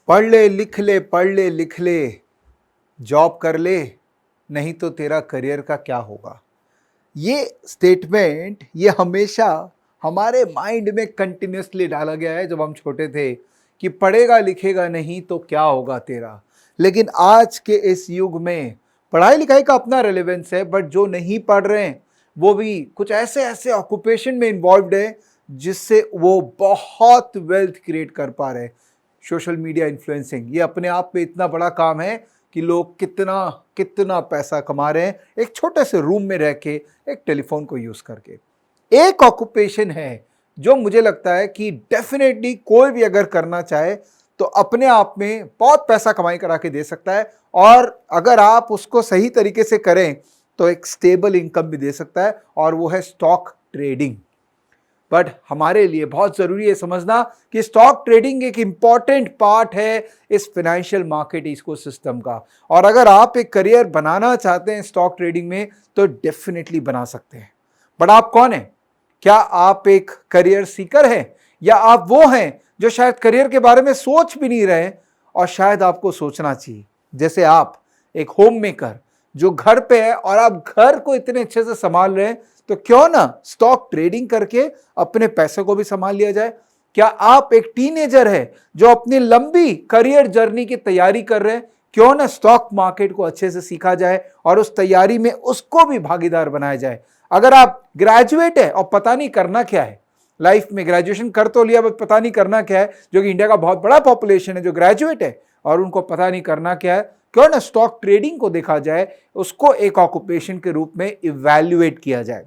पढ़ ले लिख ले, पढ़ ले लिख ले, जॉब कर ले, नहीं तो तेरा करियर का क्या होगा। ये स्टेटमेंट ये हमेशा हमारे माइंड में कंटिन्यूसली डाला गया है जब हम छोटे थे कि पढ़ेगा लिखेगा नहीं तो क्या होगा तेरा। लेकिन आज के इस युग में पढ़ाई लिखाई का अपना रेलेवेंस है, बट जो नहीं पढ़ रहे हैं वो भी कुछ ऐसे ऐसे ऑक्यूपेशन में इन्वॉल्व है जिससे वो बहुत वेल्थ क्रिएट कर पा रहे हैं। सोशल मीडिया इन्फ्लुएंसिंग ये अपने आप में इतना बड़ा काम है कि लोग कितना कितना पैसा कमा रहे हैं एक छोटे से रूम में रह के एक टेलीफोन को यूज करके। एक ऑक्यूपेशन है जो मुझे लगता है कि डेफिनेटली कोई भी अगर करना चाहे तो अपने आप में बहुत पैसा कमाई करा के दे सकता है, और अगर आप उसको सही तरीके से करें तो एक स्टेबल इनकम भी दे सकता है, और वो है स्टॉक ट्रेडिंग। बट हमारे लिए बहुत जरूरी है समझना कि स्टॉक ट्रेडिंग एक इंपॉर्टेंट पार्ट है इस फाइनेंशियल मार्केट इकोसिस्टम का, और अगर आप एक करियर बनाना चाहते हैं स्टॉक ट्रेडिंग में तो डेफिनेटली बना सकते हैं। बट आप कौन है? क्या आप एक करियर सीकर हैं, या आप वो हैं जो शायद करियर के बारे में सोच भी नहीं रहे और शायद आपको सोचना चाहिए। जैसे आप एक होम मेकर जो घर पे है और आप घर को इतने अच्छे से संभाल रहे हैं, तो क्यों ना स्टॉक ट्रेडिंग करके अपने पैसे को भी संभाल लिया जाए। क्या आप एक टीनेजर है जो अपनी लंबी करियर जर्नी की तैयारी कर रहे हैं, क्यों ना स्टॉक मार्केट को अच्छे से सीखा जाए और उस तैयारी में उसको भी भागीदार बनाया जाए। अगर आप ग्रेजुएट है और पता नहीं करना क्या है लाइफ में, ग्रेजुएशन कर तो लिया बट पता नहीं करना क्या है, जो कि इंडिया का बहुत बड़ा पॉपुलेशन है जो ग्रेजुएट है और उनको पता नहीं करना क्या है, क्यों ना स्टॉक ट्रेडिंग को देखा जाए, उसको एक ऑक्यूपेशन के रूप में इवैल्यूएट किया जाए।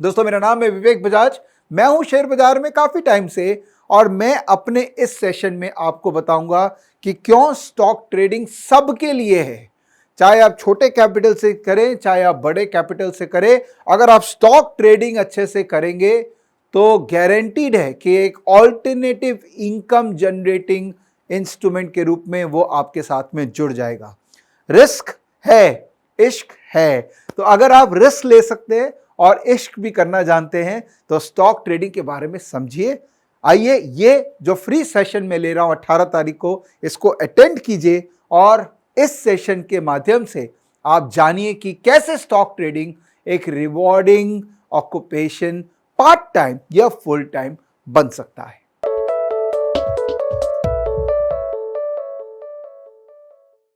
दोस्तों, मेरा नाम है विवेक बजाज, मैं हूं शेयर बाजार में काफी टाइम से, और मैं अपने इस सेशन में आपको बताऊंगा कि क्यों स्टॉक ट्रेडिंग सबके लिए है। चाहे आप छोटे कैपिटल से करें, चाहे आप बड़े कैपिटल से करें, अगर आप स्टॉक ट्रेडिंग अच्छे से करेंगे तो गारंटीड है कि एक ऑल्टरनेटिव इनकम जनरेटिंग इंस्ट्रूमेंट के रूप में वो आपके साथ में जुड़ जाएगा। रिस्क है, इश्क है, तो अगर आप रिस्क ले सकते हैं और इश्क भी करना जानते हैं तो स्टॉक ट्रेडिंग के बारे में समझिए। आइए, ये जो फ्री सेशन में ले रहा हूं 18 तारीख को, इसको अटेंड कीजिए और इस सेशन के माध्यम से आप जानिए कि कैसे स्टॉक ट्रेडिंग एक रिवॉर्डिंग ऑक्यूपेशन पार्ट टाइम या फुल टाइम बन सकता है।